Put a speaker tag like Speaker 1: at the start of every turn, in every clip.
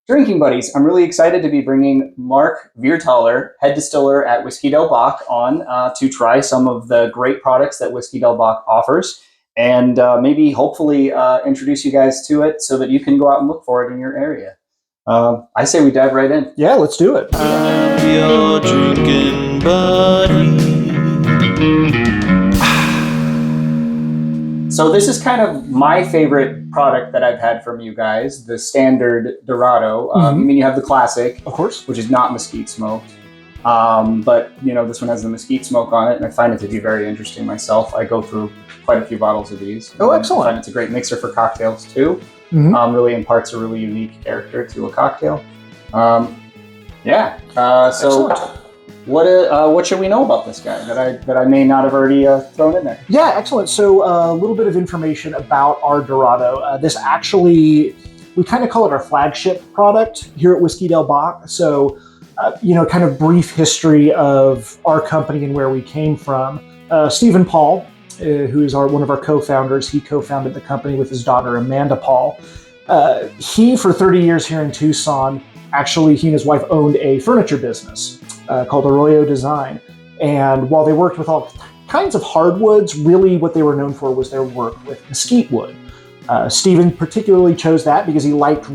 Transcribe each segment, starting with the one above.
Speaker 1: Drinking buddies, I'm really excited to be bringing Mark Viertaler, head distiller at Whiskey Del Bac, on to try some of the great products that Whiskey Del Bac offers, and maybe hopefully introduce you guys to it so that you can go out and look for it in your area. I say we dive right in.
Speaker 2: Yeah, let's do it.
Speaker 3: I'm your drinking buddy.
Speaker 1: So this is kind of my favorite product that I've had from you guys, the standard Dorado. I mean, you have the classic,
Speaker 2: Of course.
Speaker 1: which is not mesquite smoked. But this one has the mesquite smoke on it, and I find it to be very interesting myself. I go through quite a few bottles of these.
Speaker 2: Oh, excellent.
Speaker 1: I find it's a great mixer for cocktails too. Really imparts a really unique character to a cocktail. So
Speaker 2: Excellent.
Speaker 1: what should we know about this guy that I may not have already thrown in there?
Speaker 2: Yeah, excellent. So a little bit of information about our Dorado. This actually, we kind of call it our flagship product here at Whiskey Del Bac. So, kind of brief history of our company and where we came from. Stephen Paul, who is one of our co-founders, he co-founded the company with his daughter, Amanda Paul. He, for 30 years here in Tucson, actually, he and his wife owned a furniture business called Arroyo Design. And while they worked with all kinds of hardwoods, really what they were known for was their work with mesquite wood. Stephen particularly chose that because he liked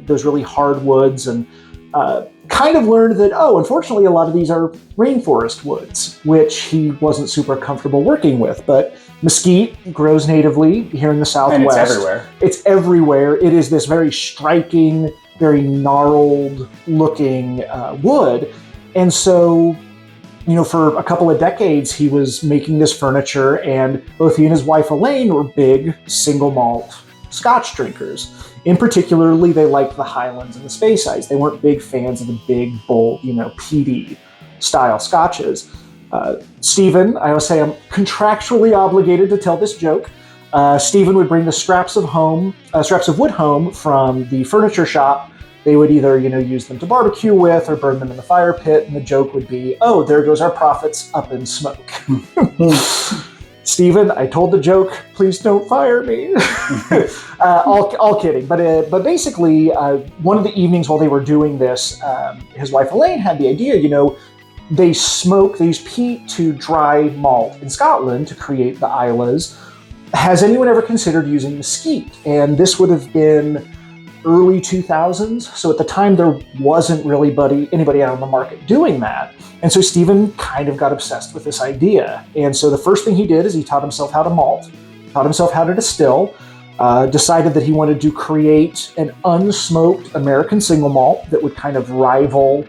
Speaker 2: those really hard woods, and kind of learned that, unfortunately, a lot of these are rainforest woods, which he wasn't super comfortable working with. But mesquite grows natively here in the Southwest.
Speaker 1: And it's everywhere.
Speaker 2: It's everywhere. It is this very striking, very gnarled looking wood. And so, for a couple of decades, he was making this furniture, and both he and his wife, Elaine, were big single malt Scotch drinkers. In particularly, they liked the Highlands and the Speyside. They weren't big fans of the big, bold, peaty style Scotches. Stephen, I always say I'm contractually obligated to tell this joke. Stephen would bring the scraps of wood home from the furniture shop. They would either, use them to barbecue with or burn them in the fire pit, and the joke would be, "Oh, there goes our profits up in smoke." Stephen, I told the joke. Please don't fire me. All kidding. But basically, one of the evenings while they were doing this, his wife Elaine had the idea. They use peat to dry malt in Scotland to create the Islas. Has anyone ever considered using mesquite? And this would have been early 2000s. So at the time, there wasn't really anybody out on the market doing that. And so Stephen kind of got obsessed with this idea. And so the first thing he did is he taught himself how to malt, taught himself how to distill, decided that he wanted to create an unsmoked American single malt that would kind of rival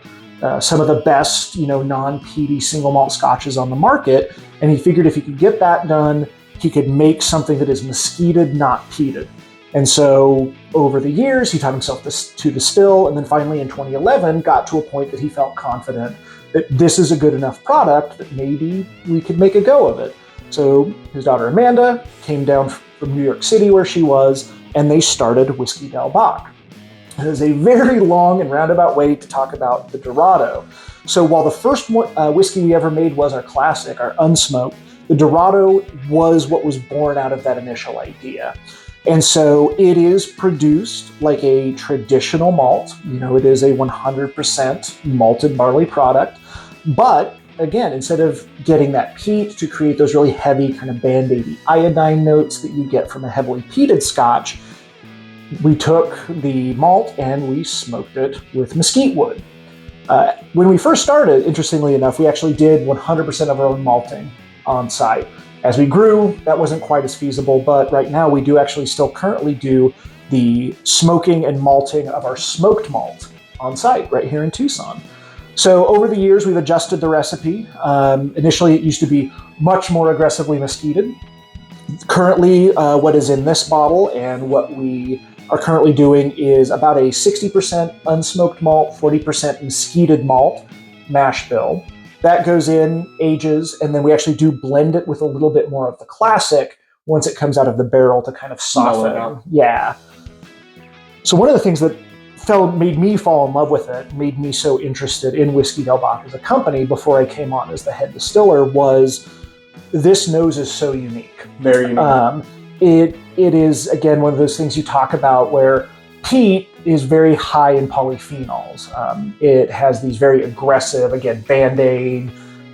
Speaker 2: some of the best, non-peaty single malt scotches on the market. And he figured if he could get that done, he could make something that is mesquited, not peated. And so over the years, he taught himself to distill, and then finally in 2011 got to a point that he felt confident that this is a good enough product that maybe we could make a go of it. So his daughter Amanda came down from New York City where she was, and they started Whiskey Del Bac. It is a very long and roundabout way to talk about the Dorado. So while the first whiskey we ever made was our classic, our unsmoked, the Dorado was what was born out of that initial idea. And so it is produced like a traditional malt. It is a 100% malted barley product. But again, instead of getting that peat to create those really heavy kind of band-aidy iodine notes that you get from a heavily peated Scotch, we took the malt and we smoked it with mesquite wood. When we first started, interestingly enough, we actually did 100% of our own malting on site. As we grew, that wasn't quite as feasible, but right now we do actually still currently do the smoking and malting of our smoked malt on site right here in Tucson. So over the years, we've adjusted the recipe. Initially, it used to be much more aggressively mesquited. Currently, what is in this bottle and what we are currently doing is about a 60% unsmoked malt, 40% mesquited malt mash bill. That goes in, ages, and then we actually do blend it with a little bit more of the classic once it comes out of the barrel to kind of soften it. Yeah. So one of the things that made me fall in love with it, made me so interested in Whiskey Del Bac as a company before I came on as the head distiller, was this nose is so unique.
Speaker 1: Very unique.
Speaker 2: It is, again, one of those things you talk about where peat is very high in polyphenols. It has these very aggressive, again, Band-Aid,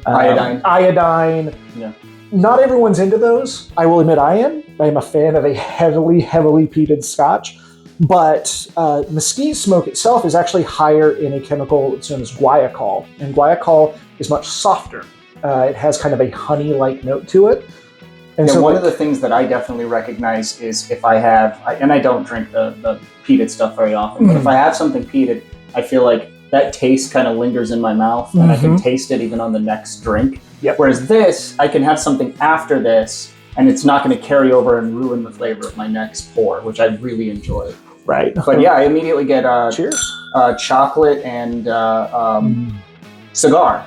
Speaker 2: iodine.
Speaker 1: Yeah.
Speaker 2: Not everyone's into those. I will admit I am. I am a fan of a heavily, heavily peated Scotch. But mesquite smoke itself is actually higher in a chemical that's known as guaiacol. And guaiacol is much softer. It has kind of a honey-like note to it. And
Speaker 1: yeah,
Speaker 2: so
Speaker 1: one of the things that I definitely recognize is if I have, and I don't drink the peated stuff very often, but if I have something peated, I feel like that taste kind of lingers in my mouth, and I can taste it even on the next drink.
Speaker 2: Yep.
Speaker 1: Whereas this, I can have something after this, and it's not going to carry over and ruin the flavor of my next pour, which I really enjoy.
Speaker 2: Right.
Speaker 1: But yeah, I immediately get
Speaker 2: cheers.
Speaker 1: Chocolate and cigar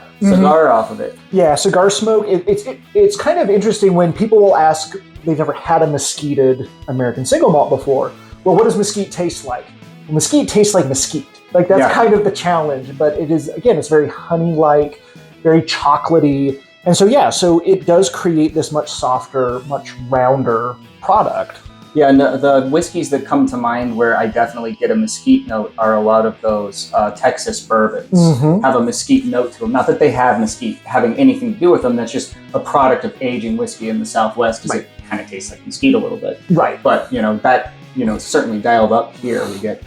Speaker 1: off of it.
Speaker 2: Yeah, cigar smoke. It's kind of interesting when people will ask they've never had a mesquited American single malt before. Well, what does mesquite taste like? Well, mesquite tastes like mesquite. Like that's kind of the challenge. But it is, again, it's very honey-like, very chocolatey, and so it does create this much softer, much rounder product.
Speaker 1: Yeah, and the whiskeys that come to mind where I definitely get a mesquite note are a lot of those Texas bourbons have a mesquite note to them. Not that they have mesquite having anything to do with them. That's just a product of aging whiskey in the Southwest because it kind of tastes like mesquite a little bit.
Speaker 2: Right.
Speaker 1: But, that, certainly dialed up here we get.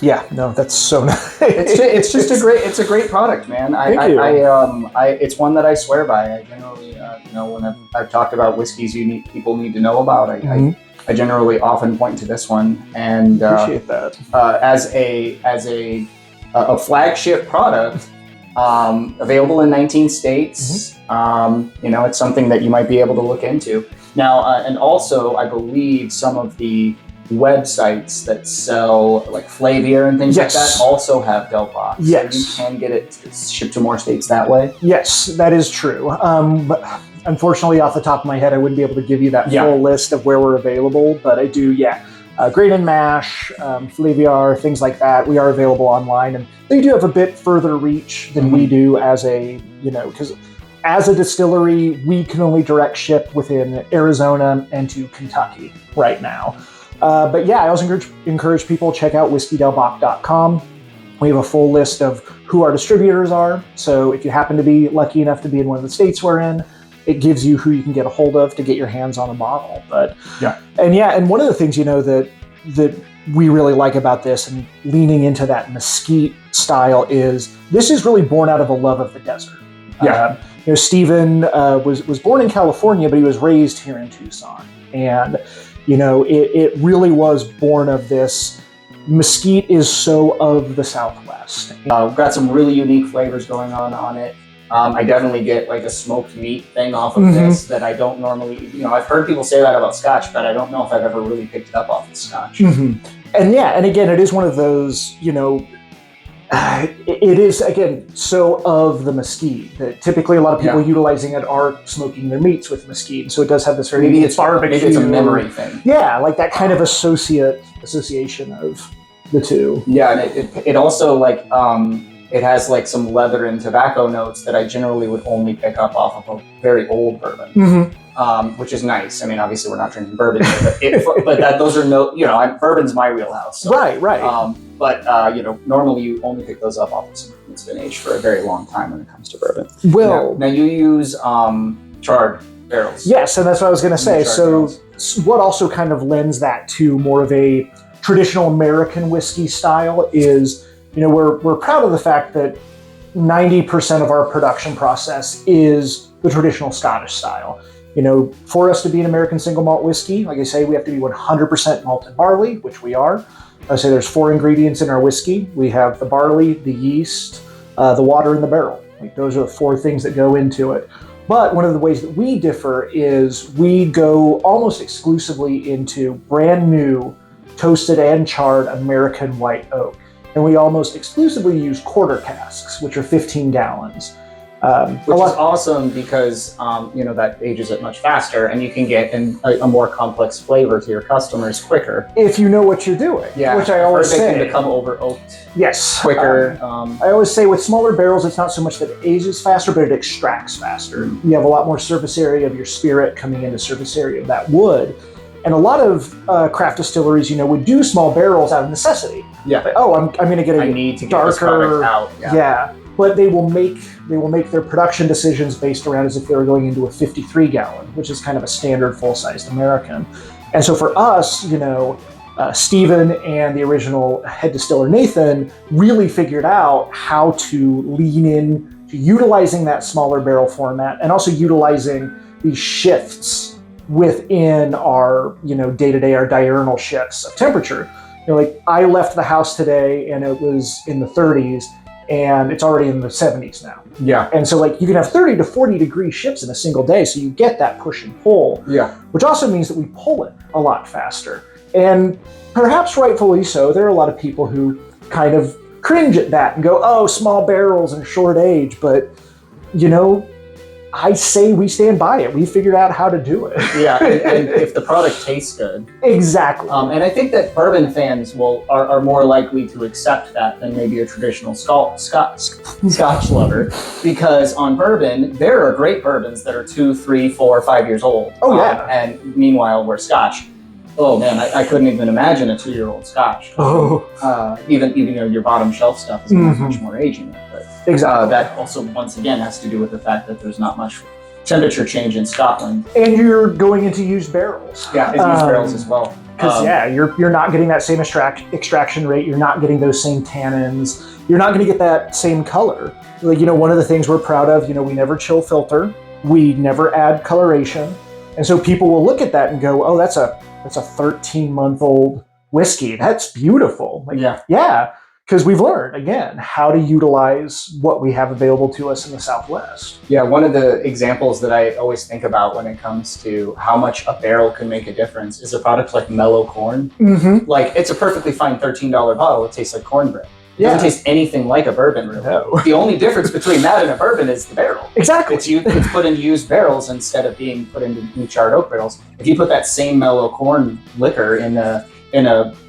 Speaker 2: Yeah, no, that's so nice.
Speaker 1: It's a great product, man. It's one that I swear by. I generally, when I've talked about whiskeys people need to know about, I generally often point to this one, and
Speaker 2: appreciate that
Speaker 1: as a flagship product, available in 19 states. It's something that you might be able to look into now, and also I believe some of the websites that sell like Flavier and things like that also have Del Bac.
Speaker 2: Yes.
Speaker 1: So you can get it shipped to more states that way.
Speaker 2: Yes, that is true. But unfortunately, off the top of my head, I wouldn't be able to give you that full list of where we're available. But I do, Grain and Mash, Flavier, things like that. We are available online, and they do have a bit further reach than we do as a, because as a distillery, we can only direct ship within Arizona and to Kentucky right now. But I also encourage people to check out whiskeydelbac.com. We have a full list of who our distributors are. So if you happen to be lucky enough to be in one of the states we're in, it gives you who you can get a hold of to get your hands on a bottle. And one of the things, that we really like about this and leaning into that mesquite style is this is really born out of a love of the desert. Stephen was born in California, but he was raised here in Tucson. And it really was born of this. Mesquite is so of the Southwest.
Speaker 1: We've got some really unique flavors going on it. I definitely get like a smoked meat thing off of this that I don't normally, I've heard people say that about Scotch, but I don't know if I've ever really picked it up off of Scotch.
Speaker 2: And again, it is one of those, it is, again, so of the mesquite that typically a lot of people utilizing it are smoking their meats with mesquite. And so it does have this very barbecue.
Speaker 1: Maybe it's a memory thing.
Speaker 2: Yeah, like that kind of association of the two.
Speaker 1: Yeah, and it also it has like some leather and tobacco notes that I generally would only pick up off of a very old bourbon, which is nice. I mean, obviously we're not drinking bourbon here, but those are bourbon's my wheelhouse. So,
Speaker 2: right.
Speaker 1: But normally you only pick those up off of something that's been aged for a very long time when it comes to bourbon.
Speaker 2: Well,
Speaker 1: now you use charred barrels.
Speaker 2: Yes, and that's what I was going to say. So what also kind of lends that to more of a traditional American whiskey style is, we're proud of the fact that 90% of our production process is the traditional Scottish style. For us to be an American single malt whiskey, like I say, we have to be 100% malted barley, which we are. I say there's 4 ingredients in our whiskey. We have the barley, the yeast, the water, and the barrel. Like those are the 4 things that go into it. But one of the ways that we differ is we go almost exclusively into brand new toasted and charred American white oak. And we almost exclusively use quarter casks, which are 15 gallons.
Speaker 1: Which is awesome because that ages it much faster, and you can get a more complex flavor to your customers quicker
Speaker 2: if you know what you're doing.
Speaker 1: Yeah,
Speaker 2: which I always
Speaker 1: they
Speaker 2: say.
Speaker 1: can become over oaked.
Speaker 2: Yes,
Speaker 1: quicker.
Speaker 2: I always say with smaller barrels, it's not so much that it ages faster, but it extracts faster. You have a lot more surface area of your spirit coming into surface area of that wood. And a lot of craft distilleries, would do small barrels out of necessity.
Speaker 1: Yeah.
Speaker 2: Like, I'm going to get
Speaker 1: I need to get
Speaker 2: darker
Speaker 1: this product out.
Speaker 2: Yeah. But they will make their production decisions based around as if they were going into a 53 gallon, which is kind of a standard full-sized American. And so for us, Stephen and the original head distiller Nathan really figured out how to lean in to utilizing that smaller barrel format and also utilizing these shifts within our day-to-day, our diurnal shifts of temperature. Like I left the house today and it was in the 30s and it's already in the 70s now.
Speaker 1: Yeah.
Speaker 2: And so like you can have 30 to 40 degree shifts in a single day, so you get that push and pull.
Speaker 1: Yeah.
Speaker 2: Which also means that we pull it a lot faster. And perhaps rightfully so, there are a lot of people who kind of cringe at that and go, oh, small barrels and short age. But, I say we stand by it. We figured out how to do it.
Speaker 1: Yeah, and if the product tastes good.
Speaker 2: Exactly.
Speaker 1: And I think that bourbon fans are more likely to accept that than maybe a traditional Scotch lover, because on bourbon, there are great bourbons that are 2, 3, 4, 5 years old.
Speaker 2: Oh, yeah.
Speaker 1: And meanwhile, we're Scotch. Oh man, I couldn't even imagine a 2-year-old Scotch.
Speaker 2: Oh.
Speaker 1: Even your bottom shelf stuff is much more aging. But
Speaker 2: exactly.
Speaker 1: That also, once again, has to do with the fact that there's not much temperature change in Scotland.
Speaker 2: And you're going into used barrels.
Speaker 1: Yeah, it's used barrels as well.
Speaker 2: Because you're not getting that same extraction rate. You're not getting those same tannins. You're not going to get that same color. Like one of the things we're proud of, we never chill filter. We never add coloration, and so people will look at that and go, oh, that's a 13-month-old whiskey. That's beautiful. Like, yeah, because we've learned, again, how to utilize what we have available to us in the Southwest.
Speaker 1: Yeah, one of the examples that I always think about when it comes to how much a barrel can make a difference is a product like mellow corn.
Speaker 2: Mm-hmm.
Speaker 1: Like, it's a perfectly fine $13 bottle. It tastes like cornbread. It doesn't taste anything like a bourbon, really.
Speaker 2: No.
Speaker 1: The only difference between that and a bourbon is the barrel.
Speaker 2: Exactly.
Speaker 1: It's put in used barrels instead of being put into new charred oak barrels. If you put that same mellow corn liquor in a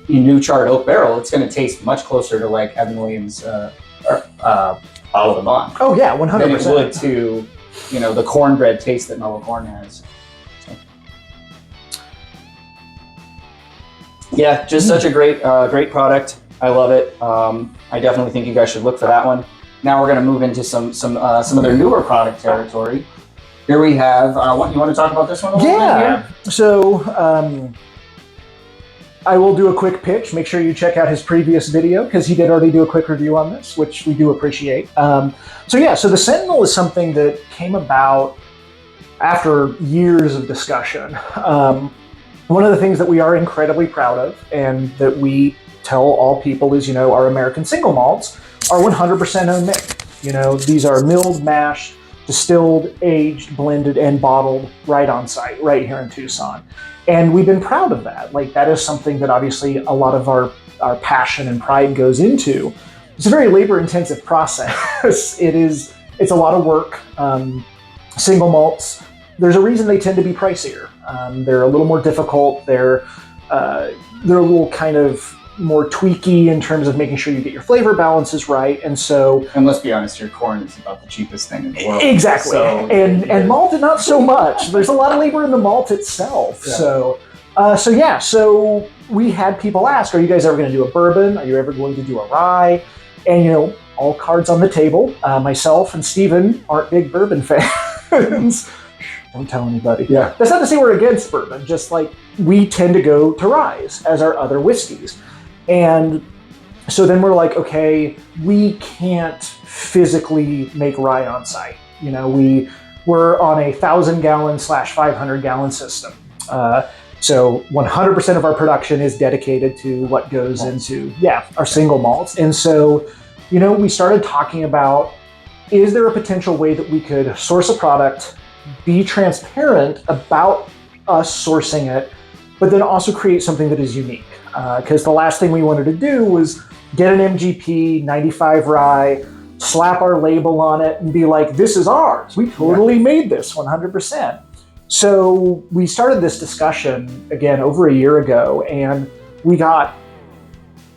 Speaker 1: new charred oak barrel, it's going to taste much closer to like Evan Williams' bottle of the month.
Speaker 2: Oh yeah, 100%.
Speaker 1: Than it would to the cornbread taste that mellow corn has. So. Yeah, just such a great product. I love it. I definitely think you guys should look for that one. Now we're going to move into some of their newer product territory. Here we have. You want to talk about this one a little bit here?
Speaker 2: So I will do a quick pitch. Make sure you check out his previous video because he did already do a quick review on this, which we do appreciate. So the Sentinel is something that came about after years of discussion. One of the things that we are incredibly proud of and that we tell all people is, our American single malts are 100% own make. These are milled, mashed, distilled, aged, blended, and bottled right on site, right here in Tucson. And we've been proud of that. Like, that is something that obviously a lot of our passion and pride goes into. It's a very labor-intensive process. It's a lot of work. Single malts, there's a reason they tend to be pricier. They're a little more difficult. They're a little kind of more tweaky in terms of making sure you get your flavor balances right. And
Speaker 1: let's be honest, your corn is about the cheapest thing in the world.
Speaker 2: Exactly. So, and malt, not so much. There's a lot of labor in the malt itself. Yeah. So we had people ask, are you guys ever going to do a bourbon? Are you ever going to do a rye? And all cards on the table. Myself and Stephen aren't big bourbon fans. Don't tell anybody.
Speaker 1: Yeah.
Speaker 2: That's not to say we're against bourbon, just like we tend to go to ryes as our other whiskeys. And so then we're like, okay, we can't physically make rye on site. We're on a 1,000-gallon / 500-gallon system. So 100% of our production is dedicated to what goes into, our single malts. And so, we started talking about, is there a potential way that we could source a product, be transparent about us sourcing it, but then also create something that is unique? Because the last thing we wanted to do was get an MGP 95 rye, slap our label on it and be like, this is ours. We totally made this 100%. So we started this discussion again over a year ago, and we got,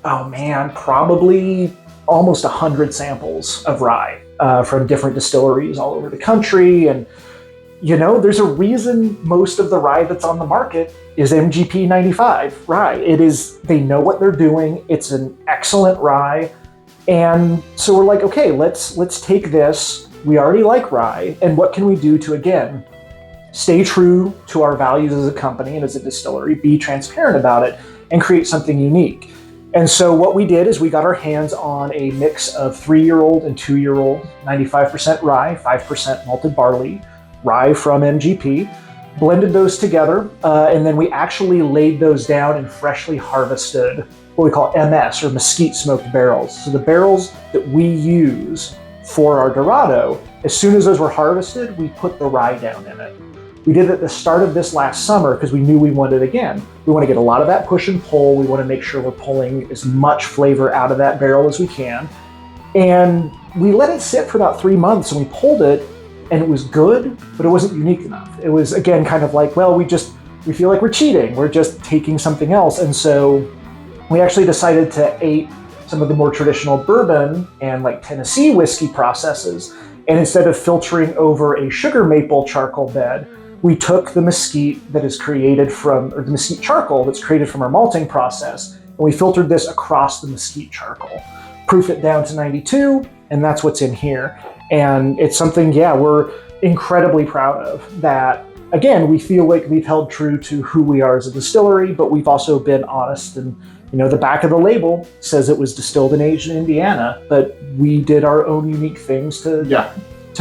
Speaker 2: probably almost 100 samples of rye from different distilleries all over the country. And, there's a reason most of the rye that's on the market is MGP 95 rye. They know what they're doing. It's an excellent rye. And so we're like, okay, let's take this. We already like rye. And what can we do to, again, stay true to our values as a company and as a distillery, be transparent about it, and create something unique? And so what we did is we got our hands on a mix of 3-year-old and 2-year-old, 95% rye, 5% malted barley, rye from MGP, blended those together, and then we actually laid those down in freshly harvested, what we call MS, or mesquite smoked barrels. So the barrels that we use for our Dorado, as soon as those were harvested, we put the rye down in it. We did it at the start of this last summer because we knew we wanted, again, we want to get a lot of that push and pull. We want to make sure we're pulling as much flavor out of that barrel as we can. And we let it sit for about 3 months, and we pulled it, and it was good, but it wasn't unique enough. It was, again, kind of like, well, we feel like we're cheating. We're just taking something else. And so we actually decided to ape some of the more traditional bourbon and like Tennessee whiskey processes. And instead of filtering over a sugar maple charcoal bed, we took the mesquite that is created from, or the mesquite charcoal that's created from our malting process, and we filtered this across the mesquite charcoal, proofed it down to 92, and that's what's in here. And it's something, we're incredibly proud of. That, again, we feel like we've held true to who we are as a distillery, but we've also been honest. And, the back of the label says it was distilled and aged in Indiana, but we did our own unique things to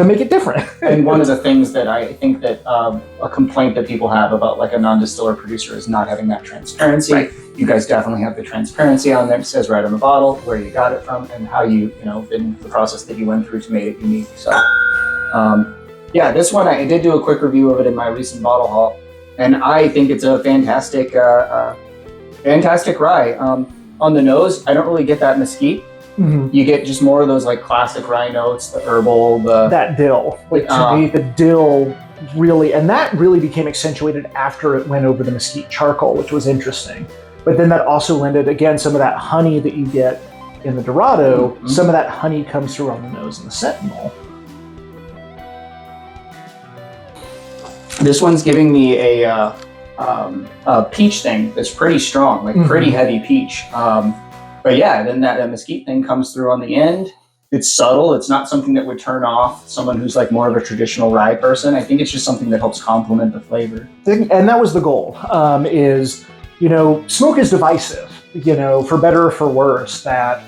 Speaker 2: make it different.
Speaker 1: And one of the things that I think that a complaint that people have about like a non-distiller producer is not having that transparency.
Speaker 2: Right.
Speaker 1: You guys definitely have the transparency on there. It says right on the bottle where you got it from and how you, the process that you went through to make it unique. So, this one, I did do a quick review of it in my recent bottle haul, and I think it's a fantastic rye. On the nose, I don't really get that mesquite. Mm-hmm. You get just more of those like classic rye notes, the herbal,
Speaker 2: that dill. Like to me, the dill really, and that really became accentuated after it went over the mesquite charcoal, which was interesting. But then that also lended, again, some of that honey that you get in the Dorado. Mm-hmm. Some of that honey comes through on the nose in the Sentinel.
Speaker 1: This one's giving me a peach thing that's pretty strong, like pretty heavy peach. But then that mesquite thing comes through on the end. It's subtle. It's not something that would turn off someone who's like more of a traditional rye person. I think it's just something that helps complement the flavor.
Speaker 2: And that was the goal, is, smoke is divisive, for better or for worse. That,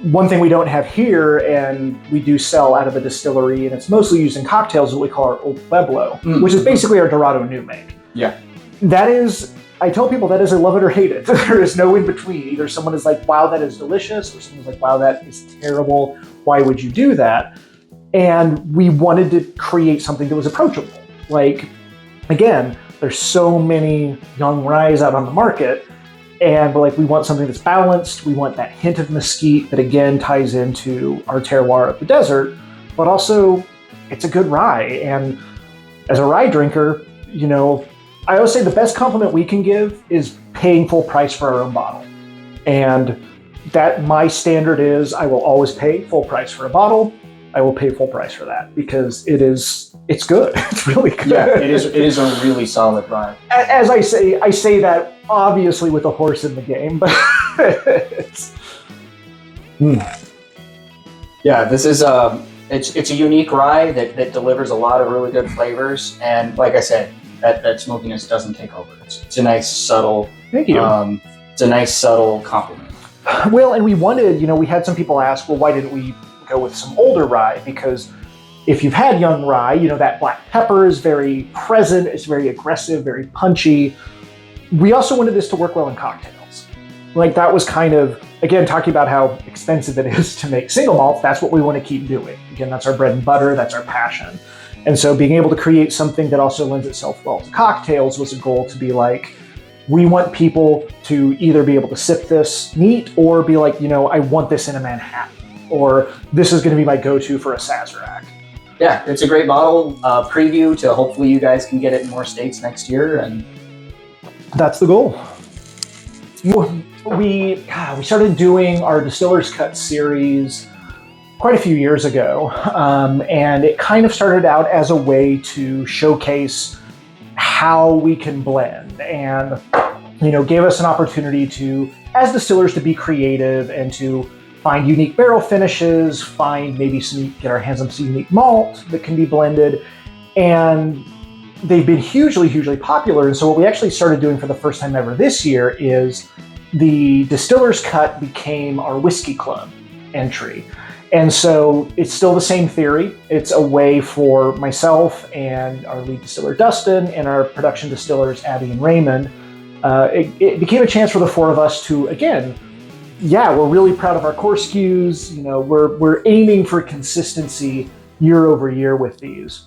Speaker 2: one thing we don't have here, and we do sell out of the distillery, and it's mostly used in cocktails, is what we call our Old Pueblo, which is basically our Dorado new make.
Speaker 1: Yeah.
Speaker 2: That is, I tell people that is a love it or hate it. There is no in between. Either someone is like, wow, that is delicious, or someone's like, wow, that is terrible. Why would you do that? And we wanted to create something that was approachable. Like, again, there's so many young ryes out on the market, and we're like, we want something that's balanced. We want that hint of mesquite that, again, ties into our terroir of the desert, but also it's a good rye. And as a rye drinker, I always say the best compliment we can give is paying full price for our own bottle. And that my standard is I will always pay full price for a bottle. I will pay full price for that because it's good. It's really good.
Speaker 1: Yeah, it is a really solid rye.
Speaker 2: As I say that obviously with a horse in the game, but it's...
Speaker 1: Yeah, this is it's a unique rye that delivers a lot of really good flavors, and like I said, that smokiness doesn't take over. It's a nice subtle.
Speaker 2: Thank you.
Speaker 1: It's a nice subtle compliment.
Speaker 2: Well, and we wanted, we had some people ask, well, why didn't we go with some older rye? Because if you've had young rye, that black pepper is very present, it's very aggressive, very punchy. We also wanted this to work well in cocktails. Like that was kind of, again, talking about how expensive it is to make single malts, that's what we want to keep doing. Again, that's our bread and butter, that's our passion. And so being able to create something that also lends itself well to cocktails was a goal to be like, we want people to either be able to sip this neat or be like, I want this in a Manhattan. or this is going to be my go-to for a Sazerac.
Speaker 1: Yeah, it's a great bottle. Preview to hopefully you guys can get it in more states next year, and
Speaker 2: that's the goal. We started doing our Distiller's Cut series quite a few years ago, and it kind of started out as a way to showcase how we can blend, and gave us an opportunity to, as distillers, to be creative and to find unique barrel finishes, find maybe get our hands on some unique malt that can be blended, and they've been hugely, hugely popular. And so what we actually started doing for the first time ever this year is the Distiller's Cut became our Whiskey Club entry. And so it's still the same theory. It's a way for myself and our lead distiller, Dustin, and our production distillers, Abby and Raymond. It became a chance for the four of us to, again, we're really proud of our core SKUs. We're aiming for consistency year over year with these.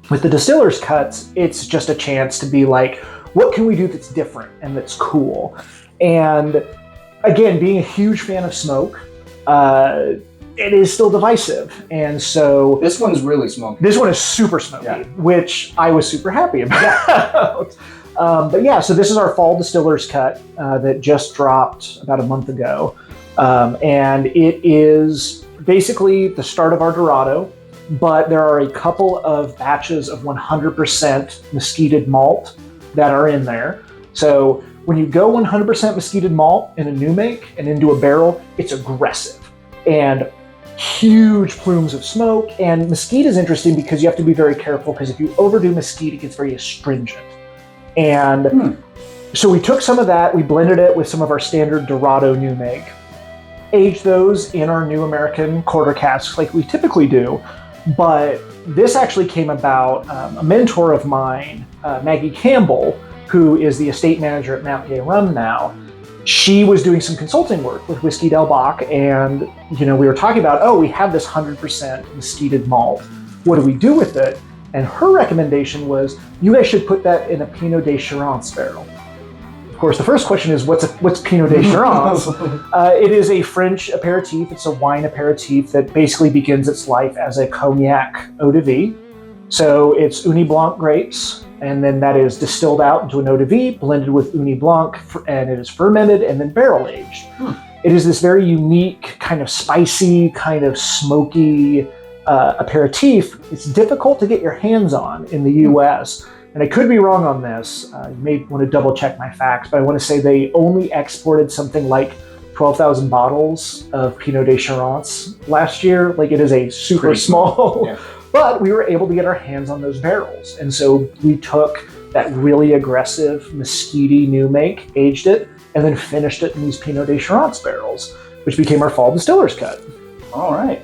Speaker 2: With the Distiller's Cuts, it's just a chance to be like, what can we do that's different and that's cool? And again, being a huge fan of smoke, it is still divisive. And so
Speaker 1: this one's really smoky.
Speaker 2: This one is super smoky, which I was super happy about. So this is our fall Distiller's Cut that just dropped about a month ago. And it is basically the start of our Dorado, but there are a couple of batches of 100% mesquited malt that are in there. So when you go 100% mesquited malt in a new make and into a barrel, it's aggressive and huge plumes of smoke. And mesquite is interesting because you have to be very careful, because if you overdo mesquite, it gets very astringent. And so we took some of that, we blended it with some of our standard Dorado new make, aged those in our new American quarter casks like we typically do. But this actually came about, a mentor of mine, Maggie Campbell, who is the estate manager at Mount Gay Rum now. She was doing some consulting work with Whiskey Del Bac, and we were talking about, we have this 100% mesquited malt. What do we do with it? And her recommendation was, you guys should put that in a Pinot de Charance barrel. Of course, the first question is, what's Pinot de Charance? It is a French aperitif. It's a wine aperitif that basically begins its life as a cognac eau de vie. So it's Uni Blanc grapes, and then that is distilled out into an eau de vie, blended with Uni Blanc, and it is fermented and then barrel aged. It is this very unique, kind of spicy, kind of smoky aperitif. It's difficult to get your hands on in the US. And I could be wrong on this. You may want to double check my facts, but I want to say they only exported something like 12,000 bottles of Pinot de Charance last year. Like, it is a super small, but we were able to get our hands on those barrels. And so we took that really aggressive mesquite new make, aged it, and then finished it in these Pinot de Charance barrels, which became our fall Distiller's Cut.
Speaker 1: All right.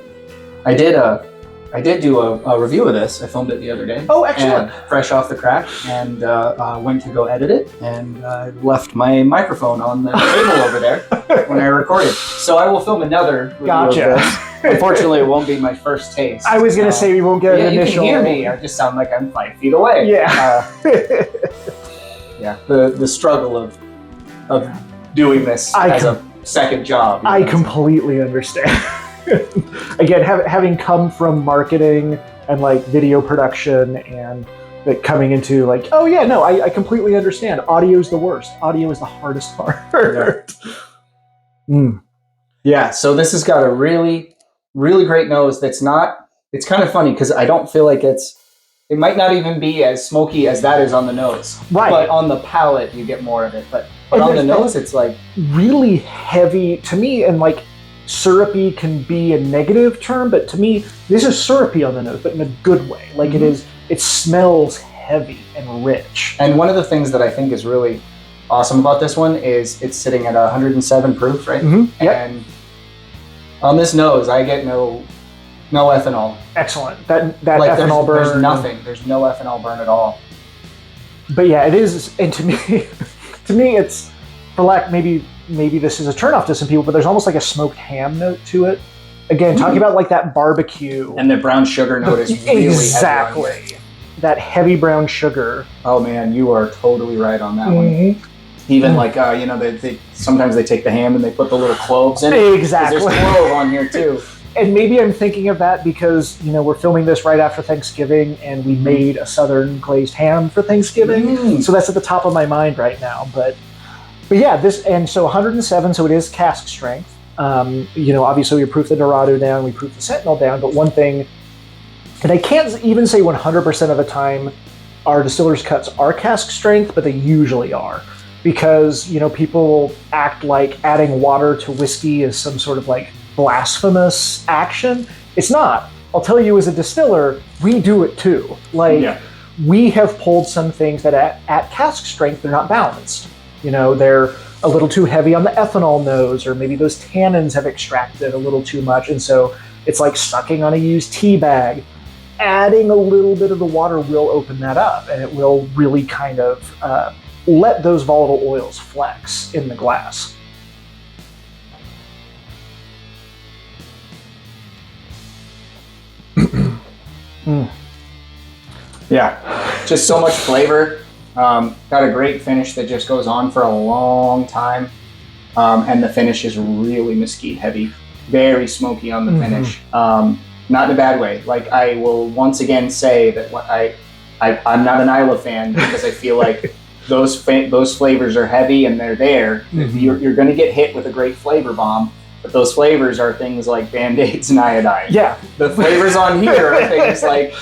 Speaker 1: I did do a review of this. I filmed it the other day.
Speaker 2: Oh, excellent.
Speaker 1: Fresh off the crack, and went to go edit it, and left my microphone on the table over there when I recorded. So I will film another review of this. Unfortunately, it won't be my first taste.
Speaker 2: I was going to say we won't get an initial.
Speaker 1: You can hear me. I just sound like I'm 5 feet away.
Speaker 2: Yeah.
Speaker 1: The struggle of doing this as a second job.
Speaker 2: I completely understand. Again, having come from marketing and like video production, and like coming into like, I completely understand. Audio is the worst. Audio is the hardest part.
Speaker 1: Yeah. So this has got a really, really great nose. It's kind of funny because I don't feel like it might not even be as smoky as that is on the nose. Right. But on the palate, you get more of it. But on the nose, it's like
Speaker 2: really heavy to me, and like, syrupy can be a negative term, but to me, this is syrupy on the nose, but in a good way. Like, it smells heavy and rich.
Speaker 1: And one of the things that I think is really awesome about this one is it's sitting at 107 proof, right? And on this nose, I get no ethanol.
Speaker 2: Excellent. That like ethanol burn.
Speaker 1: There's nothing. There's no ethanol burn at all.
Speaker 2: But yeah, it is. And to me, it's, for lack, maybe this is a turnoff to some people, but there's almost like a smoked ham note to it. Again, talking about like that barbecue.
Speaker 1: And the brown sugar note is really
Speaker 2: exactly. That heavy brown sugar.
Speaker 1: Oh man, you are totally right on that one. Even like, they sometimes they take the ham and they put the little cloves in it.
Speaker 2: Exactly.
Speaker 1: There's clove on here too.
Speaker 2: and maybe I'm thinking of that because, we're filming this right after Thanksgiving and we made a Southern glazed ham for Thanksgiving. So that's at the top of my mind right now. But yeah, so 107, so it is cask strength. Obviously we proof the Dorado down, we proof the Sentinel down, but one thing, and I can't even say 100% of the time our distillers' cuts are cask strength, but they usually are. Because, people act like adding water to whiskey is some sort of like blasphemous action. It's not. I'll tell you, as a distiller, we do it too. We have pulled some things that at cask strength, they're not balanced. They're a little too heavy on the ethanol nose, or maybe those tannins have extracted a little too much. And so it's like sucking on a used tea bag. Adding a little bit of the water will open that up, and it will really kind of let those volatile oils flex in the glass.
Speaker 1: Yeah, just so much flavor. Got a great finish that just goes on for a long time. And the finish is really mesquite heavy, very smoky on the finish. Not in a bad way. Like, I will once again say that I'm not an Islay fan because I feel like those flavors are heavy and they're there. You're going to get hit with a great flavor bomb, but those flavors are things like Band-Aids and iodine.
Speaker 2: Yeah.
Speaker 1: The flavors on here are things like,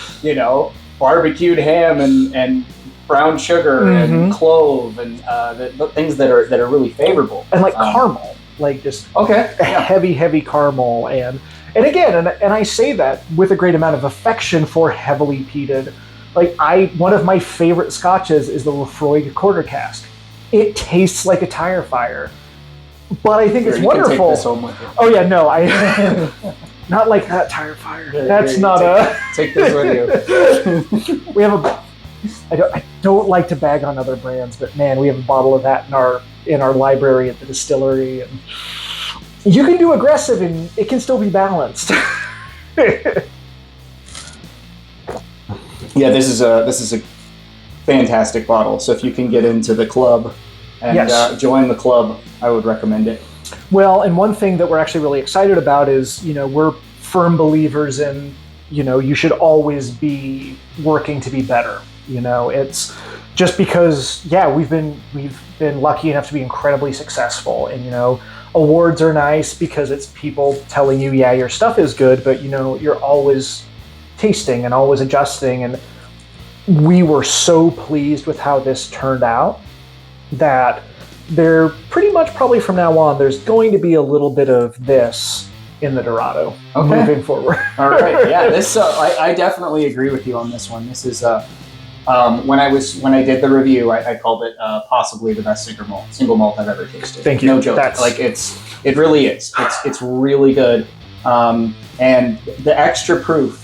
Speaker 1: barbecued ham and brown sugar and clove and the things that are really favorable.
Speaker 2: And like caramel, like just heavy caramel. And again, and I say that with a great amount of affection for heavily peated. Like, one of my favorite scotches is the Lefroy quarter cask. It tastes like a tire fire, but I think it's wonderful.
Speaker 1: Can take this home with you.
Speaker 2: Oh yeah, no, I not like that tire fire. That's not
Speaker 1: take this with you.
Speaker 2: We have I don't like to bag on other brands, but man, we have a bottle of that in our library at the distillery, and you can do aggressive and it can still be balanced.
Speaker 1: Yeah, this is a fantastic bottle. So if you can get into the club and join the club, I would recommend it.
Speaker 2: Well, and one thing that we're actually really excited about is, we're firm believers in, you should always be working to be better. It's just because, we've been lucky enough to be incredibly successful, and awards are nice because it's people telling you, your stuff is good, but you're always tasting and always adjusting. And we were so pleased with how this turned out that they're pretty much probably from now on, there's going to be a little bit of this in the Dorado moving forward.
Speaker 1: All right. Yeah, this I definitely agree with you on this one. This is when I did the review, I called it possibly the best single malt I've ever tasted.
Speaker 2: Thank you.
Speaker 1: No joke. It really is. It's really good. And the extra proof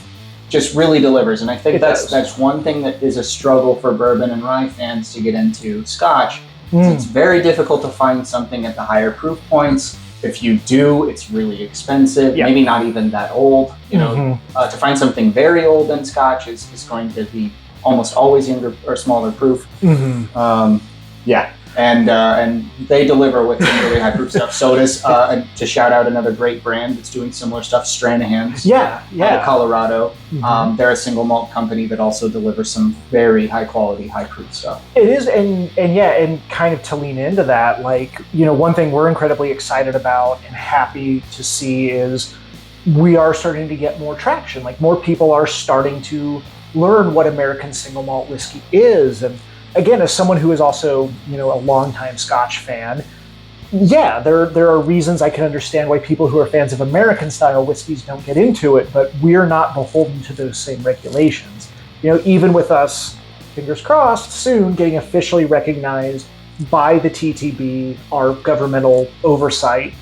Speaker 1: just really delivers. And I think that's one thing that is a struggle for bourbon and rye fans to get into Scotch. It's very difficult to find something at the higher proof points. If you do, it's really expensive, maybe not even that old. To find something very old in Scotch is going to be almost always younger or smaller proof. And they deliver with some really high proof stuff. So does, to shout out another great brand that's doing similar stuff, Stranahan's. Out of Colorado. They're a single malt company that also delivers some very high quality, high proof stuff.
Speaker 2: It is, and kind of to lean into that, one thing we're incredibly excited about and happy to see is we are starting to get more traction. Like, more people are starting to learn what American single malt whiskey is. And again, as someone who is also, a longtime Scotch fan, there are reasons I can understand why people who are fans of American style whiskeys don't get into it, but we're not beholden to those same regulations. Even with us, fingers crossed, soon getting officially recognized by the TTB, our governmental oversight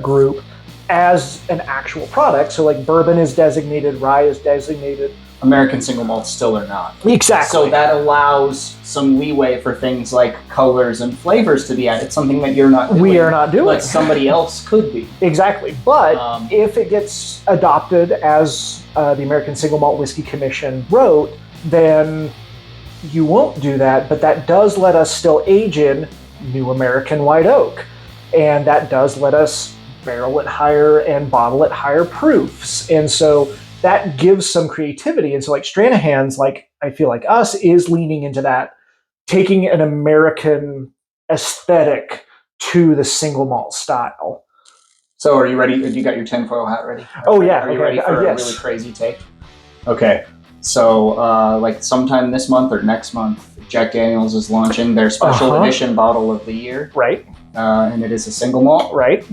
Speaker 2: group, as an actual product. So like bourbon is designated, rye is designated.
Speaker 1: American single malts still are not.
Speaker 2: Exactly.
Speaker 1: So that allows some leeway for things like colors and flavors to be added, something that you're not doing.
Speaker 2: We are not doing.
Speaker 1: But somebody else could be.
Speaker 2: Exactly. But if it gets adopted as the American Single Malt Whiskey Commission wrote, then you won't do that. But that does let us still age in New American White Oak. And that does let us barrel at higher and bottle at higher proofs. And so that gives some creativity. And so like Stranahan's, like I feel like us, is leaning into that, taking an American aesthetic to the single malt style.
Speaker 1: So are you ready? You got your tinfoil hat ready?
Speaker 2: Oh yeah.
Speaker 1: Are you ready for a
Speaker 2: yes.
Speaker 1: really crazy take? Okay. So like sometime this month or next month, Jack Daniel's is launching their special edition bottle of the year.
Speaker 2: Right.
Speaker 1: And it is a single malt.
Speaker 2: Right.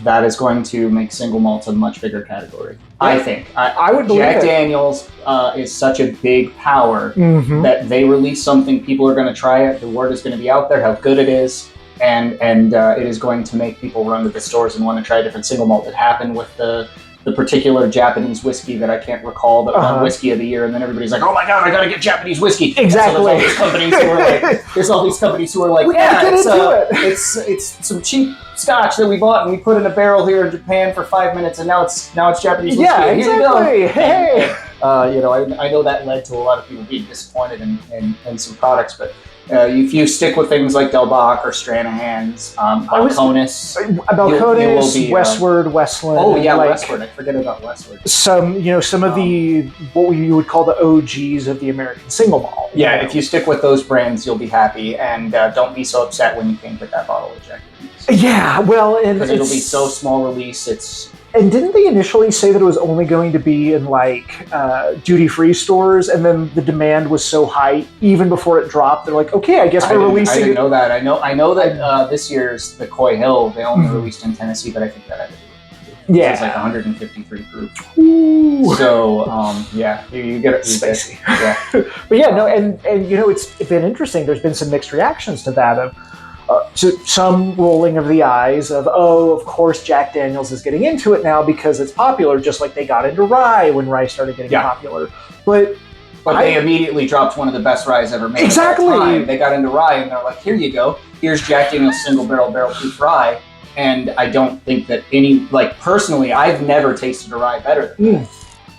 Speaker 1: That is going to make single malts a much bigger category. Yeah. I think.
Speaker 2: I would believe
Speaker 1: Jack
Speaker 2: it.
Speaker 1: Daniel's is such a big power that they release something, people are going to try it. The word is going to be out there how good it is, and it is going to make people run to the stores and want to try a different single malt. That happened with the particular Japanese whiskey that I can't recall that won whiskey of the year, and then everybody's like, "Oh my god, I gotta get Japanese whiskey!"
Speaker 2: Exactly.
Speaker 1: So there's all these companies who are like, it's some cheap Scotch that we bought and we put in a barrel here in Japan for 5 minutes, and now it's Japanese whiskey.
Speaker 2: Yeah,
Speaker 1: Here
Speaker 2: exactly.
Speaker 1: you go.
Speaker 2: Hey.
Speaker 1: I know that led to a lot of people being disappointed in some products, but if you stick with things like Del Bac or Stranahan's, Balcones,
Speaker 2: Balcones, Westward, Westland.
Speaker 1: Oh yeah, Westward. I forget about Westward.
Speaker 2: Some of the what you would call the OGs of the American single malt.
Speaker 1: Yeah, if you stick with those brands, you'll be happy, and don't be so upset when you can't get that bottle of Jack Daniel's.
Speaker 2: Yeah, well, and
Speaker 1: it'll be so small release.
Speaker 2: And didn't they initially say that it was only going to be in like duty-free stores, and then the demand was so high even before it dropped? They're like, okay, I guess we're releasing.
Speaker 1: I didn't know that. I know that this year's the Coy Hill they only released in Tennessee, but I think that had to do.
Speaker 2: Yeah,
Speaker 1: it's like 153 proof.
Speaker 2: Ooh.
Speaker 1: So yeah, you get it.
Speaker 2: Spicy.
Speaker 1: Yeah,
Speaker 2: but yeah, no, and it's been interesting. There's been some mixed reactions to that of. To some rolling of the eyes of, of course Jack Daniel's is getting into it now because it's popular, just like they got into rye when rye started getting popular. But
Speaker 1: they immediately dropped one of the best ryes ever made.
Speaker 2: Exactly.
Speaker 1: At that time. They got into rye and they're like, here you go. Here's Jack Daniel's single barrel proof rye. And I don't think that personally, I've never tasted a rye better than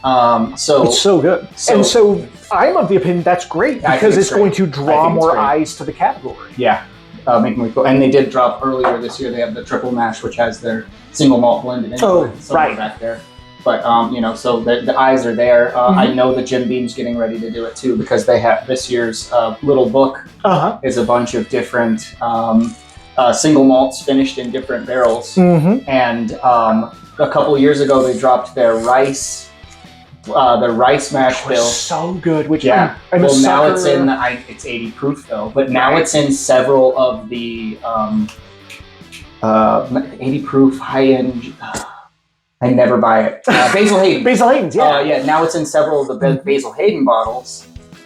Speaker 1: that. So
Speaker 2: it's so good. So I'm of the opinion that's great because it's going to draw more eyes to the category.
Speaker 1: Yeah. Making me cool. And they did drop earlier this year. They have the triple mash, which has their single malt blended into it. Right back there. But so the eyes are there. I know that Jim Beam's getting ready to do it too because they have this year's little book is a bunch of different single malts finished in different barrels. And a couple of years ago, they dropped their rice. The rice mash bill,
Speaker 2: so good. Which
Speaker 1: I'm now it's in. It's 80 proof though, but now it's in several of the 80 proof high end. I never buy it. Basil Hayden.
Speaker 2: Basil Hayden's, yeah.
Speaker 1: Yeah. Now it's in several of the Basil Hayden bottles.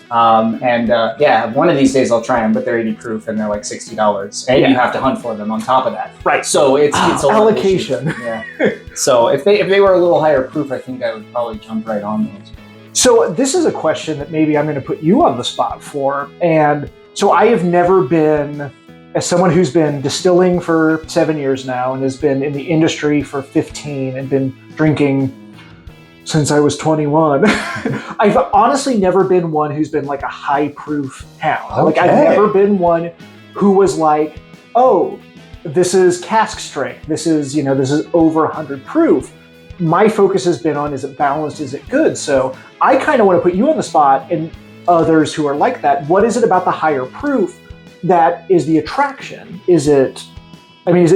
Speaker 1: One of these days I'll try them, but they're 80 proof and they're like $60, and you have to hunt for them on top of that.
Speaker 2: Right.
Speaker 1: So it's a
Speaker 2: allocation.
Speaker 1: Yeah. So if they were a little higher proof, I think I would probably jump right on those.
Speaker 2: So this is a question that maybe I'm going to put you on the spot for, and so I have never been, as someone who's been distilling for 7 years now and has been in the industry for 15 and been drinking since I was 21, I've honestly never been one who's been like a high proof hound.
Speaker 1: Okay.
Speaker 2: Like I've never been one who was like, oh, this is cask strength. This is over 100 proof. My focus has been on, is it balanced? Is it good? So I kind of want to put you on the spot and others who are like that. What is it about the higher proof that is the attraction? Is it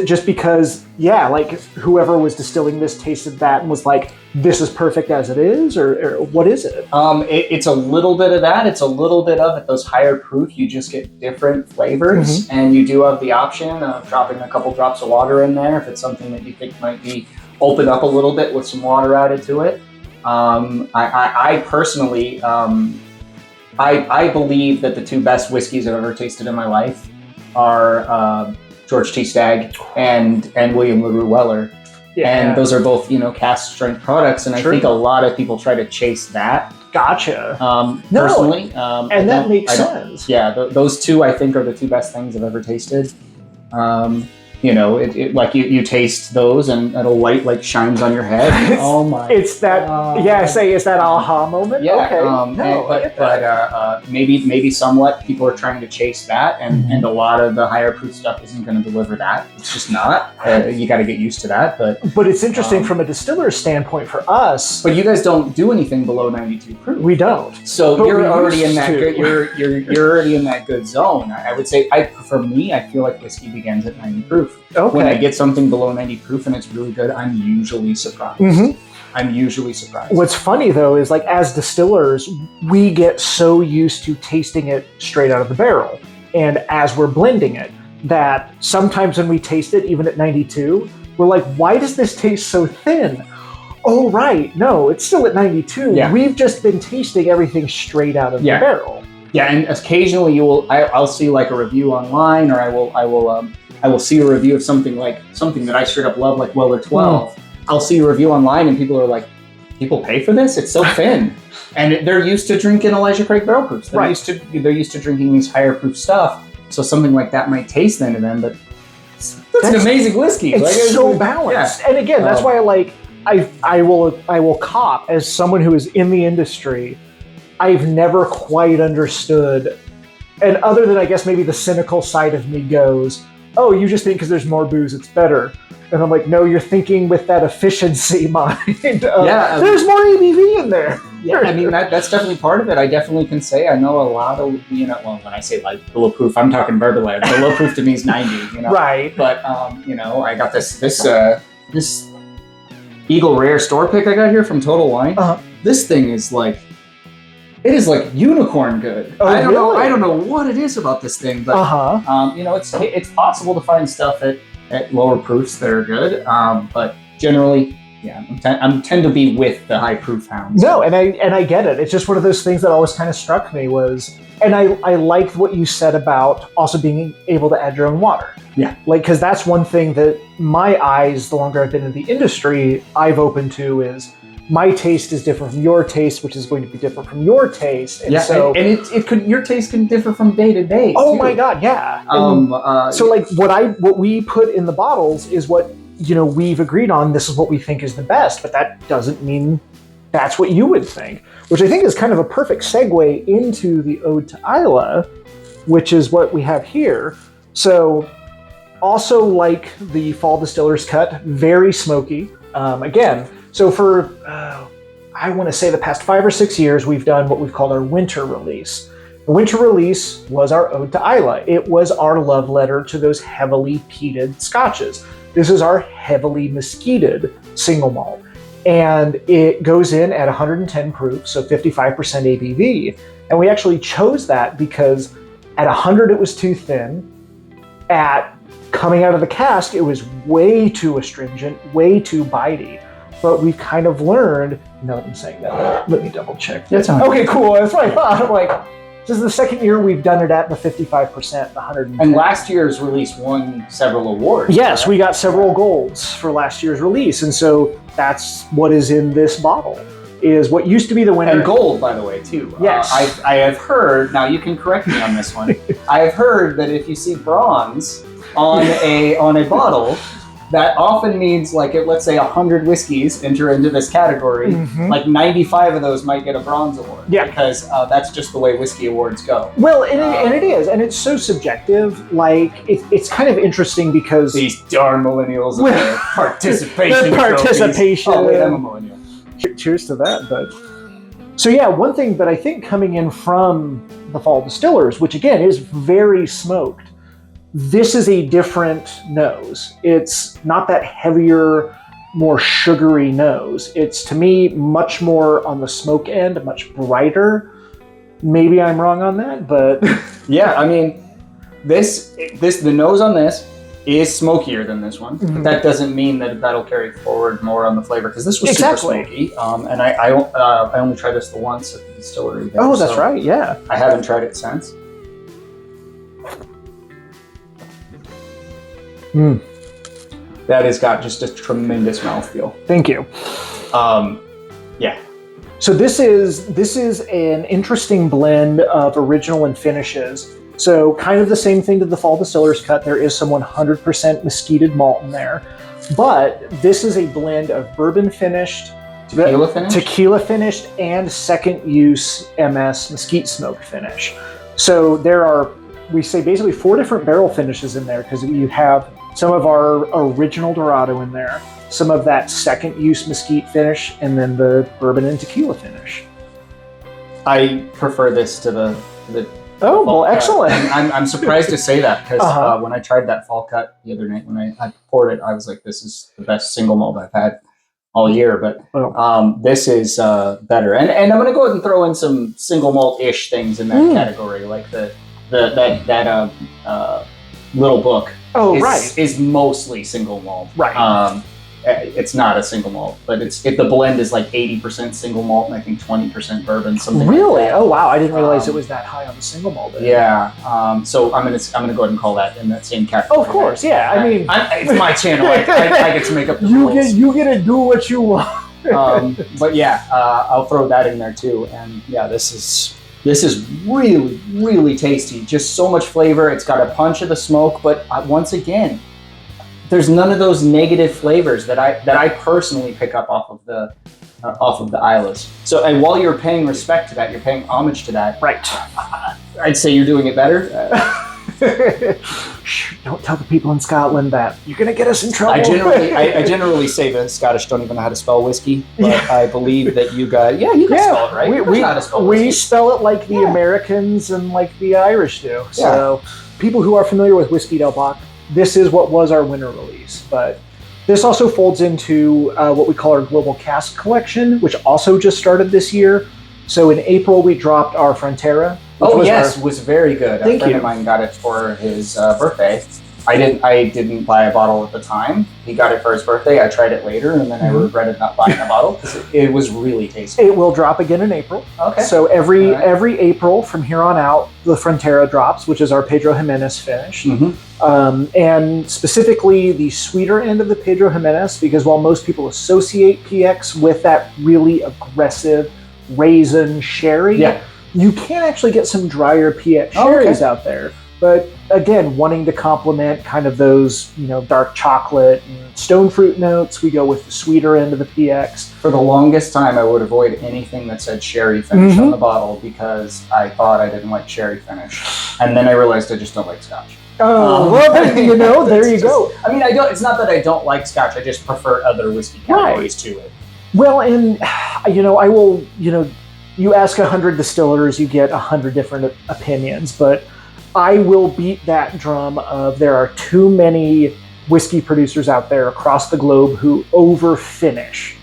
Speaker 2: just because, whoever was distilling this tasted that and was like, this is perfect as it is, or what is it?
Speaker 1: It's a little bit of that. It's a little bit of, at those higher proof, you just get different flavors, and you do have the option of dropping a couple drops of water in there if it's something that you think might be open up a little bit with some water added to it. I personally, I believe that the two best whiskeys I've ever tasted in my life are George T. Stagg and William LaRue Weller. Yeah. And those are both, cask strength products. And I think a lot of people try to chase that.
Speaker 2: Gotcha.
Speaker 1: Personally.
Speaker 2: And that makes sense.
Speaker 1: Yeah, those two I think are the two best things I've ever tasted. it like you taste those and a light like shines on your head. Oh my!
Speaker 2: It's that it's that aha moment.
Speaker 1: Yeah.
Speaker 2: Okay.
Speaker 1: But maybe somewhat people are trying to chase that, and a lot of the higher proof stuff isn't going to deliver that. It's just not. You got to get used to that. But
Speaker 2: it's interesting from a distiller's standpoint for us.
Speaker 1: But you guys don't do anything below 92 proof.
Speaker 2: We don't.
Speaker 1: So you're already in that good. You're already in that good zone. I would say for me, I feel like whiskey begins at 90 proof.
Speaker 2: Okay.
Speaker 1: When I get something below 90 proof and it's really good, I'm usually surprised.
Speaker 2: Mm-hmm.
Speaker 1: I'm usually surprised.
Speaker 2: What's funny though is like as distillers, we get so used to tasting it straight out of the barrel, and as we're blending it, that sometimes when we taste it, even at 92, we're like, why does this taste so thin? Oh right, no, it's still at 92.
Speaker 1: Yeah.
Speaker 2: We've just been tasting everything straight out of the barrel.
Speaker 1: Yeah, and occasionally I'll see like a review online, or I will see a review of something that I straight up love, like Weller 12. I'll see a review online and people are like, people pay for this? It's so thin. And they're used to drinking Elijah Craig barrel proofs. They're used to drinking these higher proof stuff. So something like that might taste thin to them, but that's an amazing whiskey.
Speaker 2: It's so balanced. Yeah. And again, that's why I will cop as someone who is in the industry. I've never quite understood, and other than I guess maybe the cynical side of me goes, oh, you just think because there's more booze it's better. And I'm like, no, you're thinking with that efficiency mind. There's more ABV in there.
Speaker 1: Yeah, I mean, that's definitely part of it. I definitely can say I know a lot of, well, when I say like below proof, I'm talking bourbon. Below proof to me is 90,
Speaker 2: Right.
Speaker 1: But, I got this Eagle Rare store pick I got here from Total Wine.
Speaker 2: Uh-huh.
Speaker 1: This thing is like, it is like unicorn good.
Speaker 2: Oh,
Speaker 1: I don't know what it is about this thing, but it's possible to find stuff at lower proofs that are good. But generally, yeah, I tend to be with the high proof hounds.
Speaker 2: No, and I get it. It's just one of those things that always kind of struck me was, and I liked what you said about also being able to add your own water.
Speaker 1: Yeah,
Speaker 2: because that's one thing that my eyes, the longer I've been in the industry, I've opened to is, my taste is different from your taste, which is going to be different from your taste. And
Speaker 1: your taste can differ from day to day.
Speaker 2: Oh my God, yeah. So like what we put in the bottles is what we've agreed on. This is what we think is the best, but that doesn't mean that's what you would think. Which I think is kind of a perfect segue into the Ode to Islay, which is what we have here. So also like the Fall Distiller's Cut, very smoky. Again. So for, I want to say the past 5 or 6 years, we've done what we've called our winter release. The winter release was our Ode to Islay. It was our love letter to those heavily peated scotches. This is our heavily mesquited single malt. And it goes in at 110 proof, so 55% ABV. And we actually chose that because at 100 it was too thin. At coming out of the cask, it was way too astringent, way too bitey. But we've kind of learned, now that I'm saying that, let me double check.
Speaker 1: That's fine.
Speaker 2: Okay, cool. That's what I thought. I'm like, this is the second year we've done it at the 55%, 110.
Speaker 1: And last year's release won several awards.
Speaker 2: Yes, we got several golds for last year's release. And so that's what is in this bottle, is what used to be the winner.
Speaker 1: And gold, by the way, too.
Speaker 2: Yes.
Speaker 1: I have heard, now you can correct me on this one, I have heard that if you see bronze on a bottle, that often means, like, let's say 100 whiskeys enter into this category, like 95 of those might get a bronze award.
Speaker 2: Yeah.
Speaker 1: Because that's just the way whiskey awards go.
Speaker 2: Well, and it is, and it's so subjective. Like, it's kind of interesting because...
Speaker 1: These darn millennials and their participation
Speaker 2: participation.
Speaker 1: Oh, wait, I'm a millennial.
Speaker 2: Cheers to that, but... So yeah, one thing that I think coming in from the Fall Distillers, which again is very smoked, this is a different nose. It's not that heavier, more sugary nose. It's, to me, much more on the smoke end, much brighter. Maybe I'm wrong on that, but...
Speaker 1: Yeah, I mean, the nose on this is smokier than this one. But that doesn't mean that that'll carry forward more on the flavor, because this was super smoky. And I only tried this the once at the distillery.
Speaker 2: Oh, that's right, yeah.
Speaker 1: I haven't tried it since. That has got just a tremendous mouthfeel.
Speaker 2: Thank you.
Speaker 1: Yeah.
Speaker 2: So this is an interesting blend of original and finishes. So kind of the same thing to the Fall Distiller's Cut. There is some 100% mesquited malt in there. But this is a blend of bourbon finished, tequila finished, and second use MS mesquite smoked finish. So there are, we say basically 4 different barrel finishes in there, because you have some of our original Dorado in there, some of that second use mesquite finish, and then the bourbon and tequila finish.
Speaker 1: I prefer this to the
Speaker 2: Oh, well, excellent.
Speaker 1: I'm surprised to say that, because when I tried that fall cut the other night, when I poured it, I was like, this is the best single malt I've had all year. But this is better. And I'm going to go ahead and throw in some single malt-ish things in that category, like that little book. Is mostly single malt.
Speaker 2: Right.
Speaker 1: It's not a single malt, but the blend is like 80% single malt and I think 20% bourbon. Something
Speaker 2: really?
Speaker 1: Like that.
Speaker 2: Oh wow! I didn't realize it was that high on the single malt.
Speaker 1: Yeah. So I'm gonna go ahead and call that in that same category.
Speaker 2: Oh, of course, yeah. I mean,
Speaker 1: it's my channel. I get to make up the rules.
Speaker 2: You get to do what you want.
Speaker 1: But yeah, I'll throw that in there too. And yeah, this is really, really tasty. Just so much flavor. It's got a punch of the smoke, but once again, there's none of those negative flavors that I personally pick up off of the Islas. So, and while you're paying respect to that, you're paying homage to that.
Speaker 2: Right.
Speaker 1: I'd say you're doing it better.
Speaker 2: Shh, don't tell the people in Scotland that. You're gonna get us in trouble.
Speaker 1: I generally say the Scottish don't even know how to spell whiskey, but I believe that you guys spell it right.
Speaker 2: We know how to spell whiskey. We spell it like the Americans and like the Irish do. So people who are familiar with Whiskey Del Bac, this is what was our winter release. But this also folds into what we call our global cask collection, which also just started this year. So in April, we dropped our Frontera.
Speaker 1: Was very good.
Speaker 2: Thank
Speaker 1: a friend
Speaker 2: you.
Speaker 1: of mine got it for his birthday. I didn't buy a bottle at the time. He got it for his birthday. I tried it later, and then I regretted not buying a bottle because it was really tasty.
Speaker 2: It will drop again in April.
Speaker 1: Okay.
Speaker 2: So every April from here on out, the Frontera drops, which is our Pedro Jimenez finish. And specifically the sweeter end of the Pedro Jimenez, because while most people associate PX with that really aggressive raisin sherry, you can actually get some drier PX sherries out there. But again, wanting to complement kind of those, dark chocolate and stone fruit notes, we go with the sweeter end of the PX.
Speaker 1: For the longest time, I would avoid anything that said sherry finish on the bottle because I thought I didn't like sherry finish. And then I realized I just don't like Scotch.
Speaker 2: Oh, well, there you go.
Speaker 1: I mean, it's not that I don't like Scotch, I just prefer other whiskey categories to it.
Speaker 2: Well, and, I will, you ask 100 distillers, you get 100 different opinions, but I will beat that drum of there are too many whiskey producers out there across the globe who over-finish.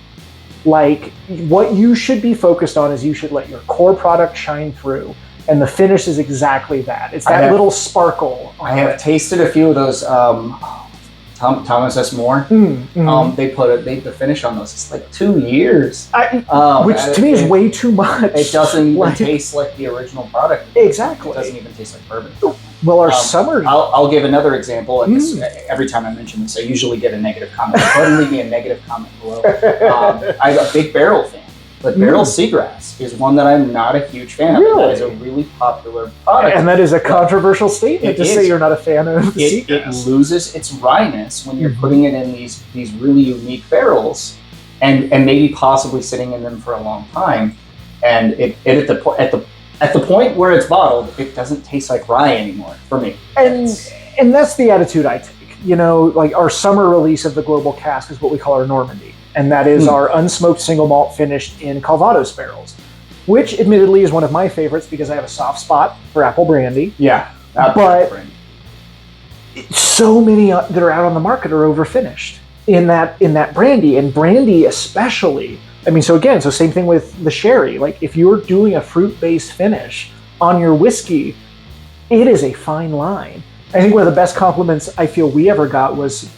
Speaker 2: Like, what you should be focused on is you should let your core product shine through, and the finish is exactly that. It's that little sparkle.
Speaker 1: I have tasted a few of those Thomas S. Moore. They put the finish on those. It's like 2 years,
Speaker 2: which to me is way too much.
Speaker 1: It doesn't even taste like the original product.
Speaker 2: Exactly.
Speaker 1: It doesn't even taste like bourbon.
Speaker 2: Well, our summer.
Speaker 1: I'll give another example. And every time I mention this, I usually get a negative comment. Go ahead and leave me a negative comment below. I'm a big barrel fan, but barrel seagrass is one that I'm not a huge fan of. That is a really popular product.
Speaker 2: And that is a controversial statement to say you're not a fan of seagrass.
Speaker 1: It loses its wryness when you're putting it in these really unique barrels, and maybe possibly sitting in them for a long time. And at the point where it's bottled, it doesn't taste like rye anymore for me.
Speaker 2: And that's the attitude I take. Like our summer release of the Global Cask is what we call our Normandy. And that is our unsmoked single malt finished in Calvados barrels, which admittedly is one of my favorites because I have a soft spot for apple brandy.
Speaker 1: Yeah.
Speaker 2: But so many that are out on the market are over finished in that brandy, and brandy especially. I mean, so same thing with the sherry. Like if you're doing a fruit-based finish on your whiskey, it is a fine line. I think one of the best compliments I feel we ever got was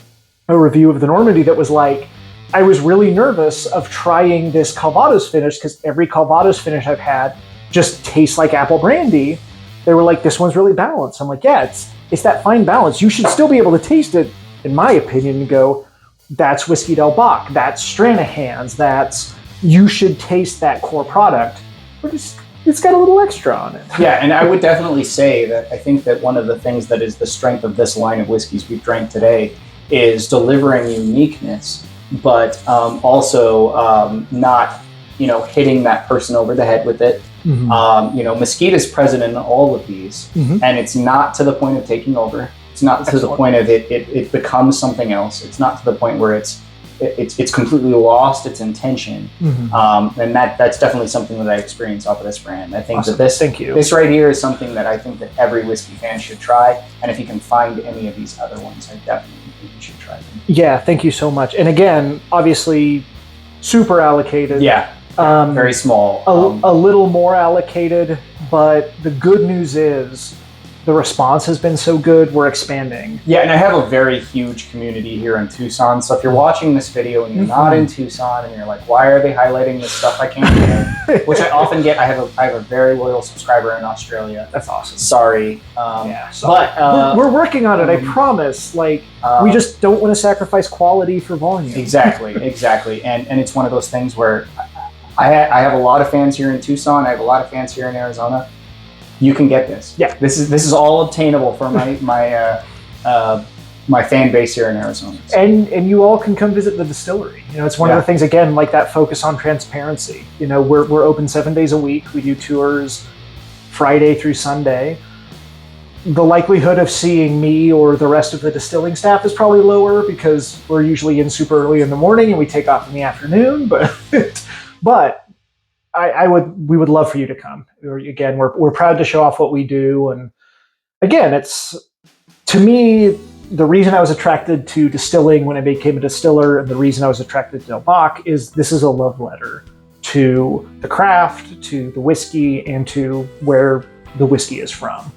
Speaker 2: a review of the Normandy that was like, I was really nervous of trying this Calvados finish because every Calvados finish I've had just tastes like apple brandy. They were like, this one's really balanced. I'm like, yeah, it's that fine balance. You should still be able to taste it, in my opinion, and go, that's Whiskey Del Bac, that's Stranahan's, you should taste that core product. We're just it's got a little extra on it.
Speaker 1: Yeah, and I would definitely say that I think that one of the things that is the strength of this line of whiskeys we've drank today is delivering uniqueness, but also not, hitting that person over the head with it.
Speaker 2: Mm-hmm.
Speaker 1: Mesquite is present in all of these, and it's not to the point of taking over. It's not to the point of it becomes something else. It's not to the point where it's completely lost its intention. And that's definitely something that I experience off of this brand. I think that this right here is something that I think that every whiskey fan should try. And if you can find any of these other ones, I definitely think you should try them.
Speaker 2: Yeah, thank you so much. And again, obviously, super allocated.
Speaker 1: Yeah, very small.
Speaker 2: A little more allocated, but the good news is the response has been so good, we're expanding.
Speaker 1: Yeah, and I have a very huge community here in Tucson. So if you're watching this video and you're not in Tucson and you're like, why are they highlighting this stuff I can't get? Which I often get. I have a very loyal subscriber in Australia.
Speaker 2: That's awesome.
Speaker 1: Sorry.
Speaker 2: But we're working on it, I promise. We just don't want to sacrifice quality for volume.
Speaker 1: Exactly. And it's one of those things where I have a lot of fans here in Tucson. I have a lot of fans here in Arizona. You can get this.
Speaker 2: Yeah,
Speaker 1: this is all obtainable for my fan base here in Arizona.
Speaker 2: And you all can come visit the distillery. It's one of the things, again, like that focus on transparency. We're open 7 days a week. We do tours Friday through Sunday. The likelihood of seeing me or the rest of the distilling staff is probably lower because we're usually in super early in the morning and we take off in the afternoon. But we would love for you to come. Again, we're proud to show off what we do. And again, it's, to me, the reason I was attracted to distilling when I became a distiller, and the reason I was attracted to Del Bac is this is a love letter to the craft, to the whiskey, and to where the whiskey is from.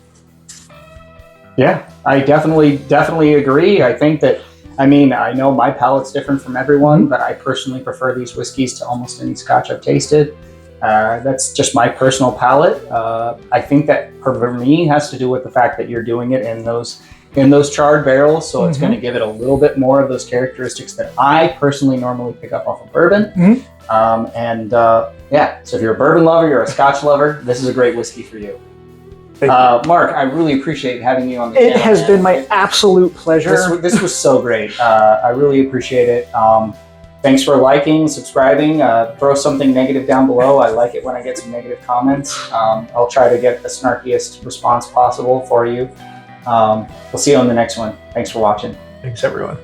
Speaker 1: Yeah, I definitely agree. I think that, I know my palate's different from everyone, but I personally prefer these whiskeys to almost any Scotch I've tasted. That's just my personal palate. I think that for me has to do with the fact that you're doing it in those charred barrels, so it's going to give it a little bit more of those characteristics that I personally normally pick up off of bourbon. So if you're a bourbon lover, you're a Scotch lover, this is a great whiskey for you. Mark, I really appreciate having you on the channel.
Speaker 2: It has been my absolute pleasure.
Speaker 1: This was so great. I really appreciate it. Thanks for liking, subscribing. Throw something negative down below. I like it when I get some negative comments. I'll try to get the snarkiest response possible for you. We'll see you on the next one. Thanks for watching.
Speaker 2: Thanks, everyone.